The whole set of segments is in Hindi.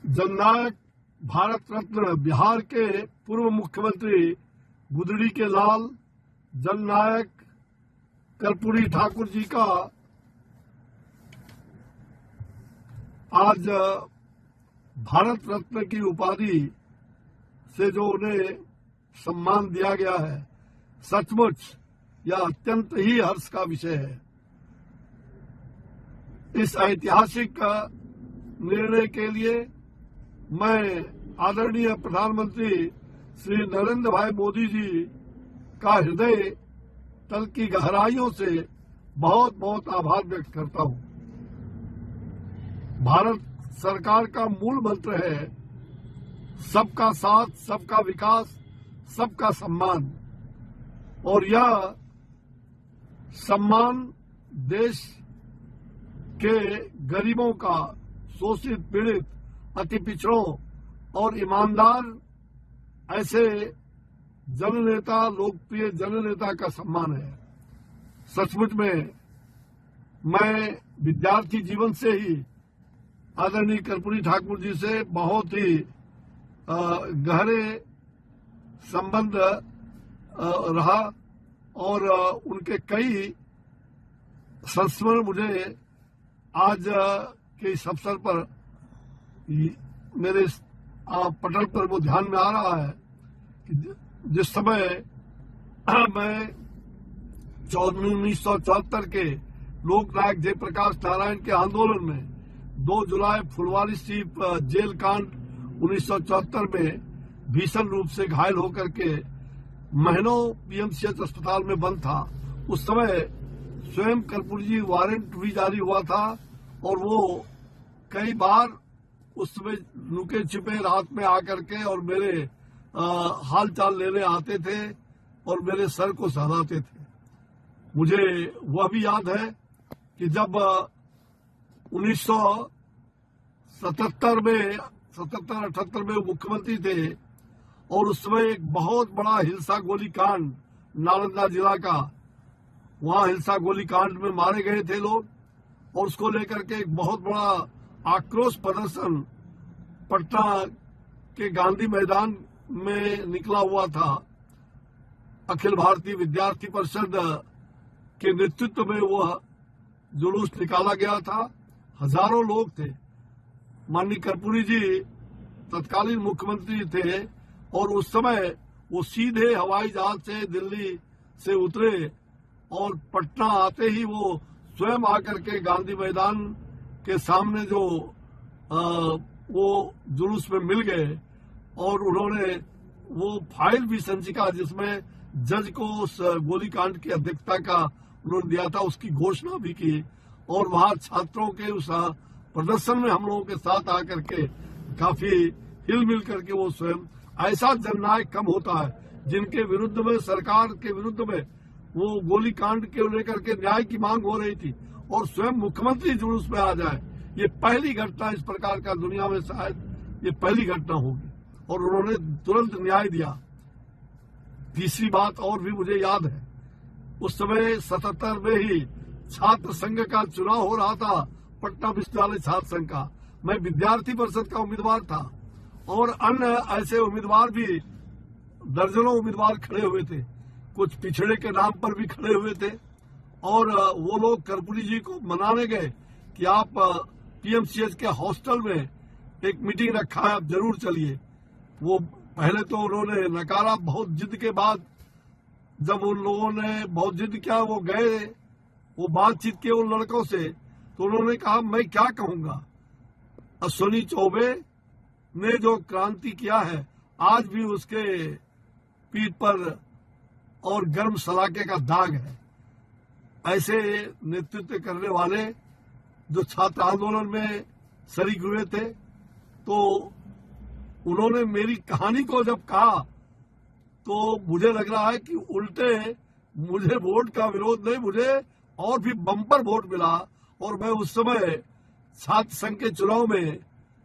जननायक भारत रत्न बिहार के पूर्व मुख्यमंत्री गुदड़ी के लाल जननायक कर्पूरी ठाकुर जी का आज भारत रत्न की उपाधि से जो उन्हें सम्मान दिया गया है, सचमुच यह अत्यंत ही हर्ष का विषय है। इस ऐतिहासिक निर्णय के लिए मैं आदरणीय प्रधानमंत्री श्री नरेंद्र भाई मोदी जी का हृदय तल की गहराइयों से बहुत बहुत आभार व्यक्त करता हूं। भारत सरकार का मूल मंत्र है सबका साथ, सबका विकास, सबका सम्मान, और यह सम्मान देश के गरीबों का, शोषित, पीड़ित, अति पिछड़ों और ईमानदार ऐसे जननेता, लोकप्रिय जननेता का सम्मान है। सचमुच में मैं विद्यार्थी जीवन से ही आदरणीय कर्पूरी ठाकुर जी से बहुत ही गहरे संबंध रहा और उनके कई संस्मरण मुझे आज के इस अवसर पर मेरे पटल पर वो ध्यान में आ रहा है कि जिस समय मैं 1974 के लोकनायक जयप्रकाश नारायण के आंदोलन में 2 जुलाई फुलवारी सीप जेल कांड 1974 में भीषण रूप से घायल होकर के महीनों पीएमसीएच अस्पताल में बंद था, उस समय स्वयं कर्पूरी जी वारंट भी जारी हुआ था और वो कई बार उस समय लुके छिपे रात में आकर के और मेरे हाल चाल लेने आते थे और मेरे सर को सहलाते थे। मुझे वह भी याद है कि जब 1977-78 में मुख्यमंत्री थे और उस समय एक बहुत बड़ा हिंसा गोली कांड नालंदा जिला का, वहां हिंसा गोली कांड में मारे गए थे लोग और उसको लेकर के एक बहुत बड़ा आक्रोश प्रदर्शन पटना के गांधी मैदान में निकला हुआ था। अखिल भारतीय विद्यार्थी परिषद के नेतृत्व में वह जुलूस निकाला गया था। हजारों लोग थे। माननीय कर्पूरी जी तत्कालीन मुख्यमंत्री थे और उस समय वो सीधे हवाई जहाज से दिल्ली से उतरे और पटना आते ही वो स्वयं आकर के गांधी मैदान के सामने जो वो जुलूस में मिल गए और उन्होंने वो फाइल भी संचिका जिसमें जज को उस गोलीकांड की अध्यक्षता का उन्होंने दिया था, उसकी घोषणा भी की और वहां छात्रों के उस प्रदर्शन में हम लोगों के साथ आकर के काफी हिल मिल करके वो स्वयं, ऐसा जननायक कम होता है जिनके विरुद्ध में, सरकार के विरुद्ध में वो गोलीकांड के लेकर के न्याय की मांग हो रही थी और स्वयं मुख्यमंत्री जुलूस में आ जाए। ये पहली घटना इस प्रकार का दुनिया में, शायद ये पहली घटना होगी और उन्होंने तुरंत न्याय दिया। तीसरी बात और भी मुझे याद है, उस समय 77 में ही छात्र संघ का चुनाव हो रहा था, पटना विश्वविद्यालय छात्र संघ का। मैं विद्यार्थी परिषद का उम्मीदवार था और अन्य ऐसे उम्मीदवार भी, दर्जनों उम्मीदवार खड़े हुए थे, कुछ पिछड़े के नाम पर भी खड़े हुए थे और वो लोग कर्पूरी जी को मनाने गए कि आप पीएमसीएच के हॉस्टल में एक मीटिंग रखा है, आप जरूर चलिए। वो पहले तो उन्होंने नकारा, बहुत जिद के बाद जब उन लोगों ने बहुत जिद किया, वो गए, वो बातचीत किए उन लड़कों से, तो उन्होंने कहा मैं क्या कहूंगा, अश्विनी चौबे ने जो क्रांति किया है आज भी उसके पीठ पर और गर्म सलाके का दाग है। ऐसे नेतृत्व करने वाले जो छात्र आंदोलन में शरीक हुए थे, तो उन्होंने मेरी कहानी को जब कहा तो मुझे लग रहा है कि उल्टे मुझे वोट का विरोध नहीं, मुझे और भी बम्पर वोट मिला और मैं उस समय छात्र संघ के चुनाव में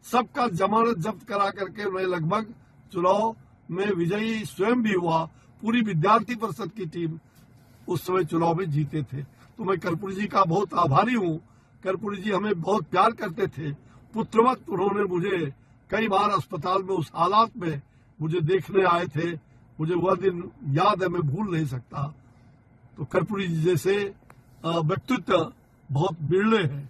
सबका जमानत जब्त करा करके मैं लगभग चुनाव में विजयी स्वयं भी हुआ। पूरी विद्यार्थी परिषद की टीम उस समय चुनाव में जीते थे। तो मैं कर्पूरी जी का बहुत आभारी हूं कर्पूरी जी हमें बहुत प्यार करते थे, पुत्रवत उन्होंने मुझे कई बार अस्पताल में उस हालात में मुझे देखने आए थे। मुझे वह दिन याद है, मैं भूल नहीं सकता। तो कर्पूरी जी जैसे व्यक्तित्व बहुत बिरले हैं।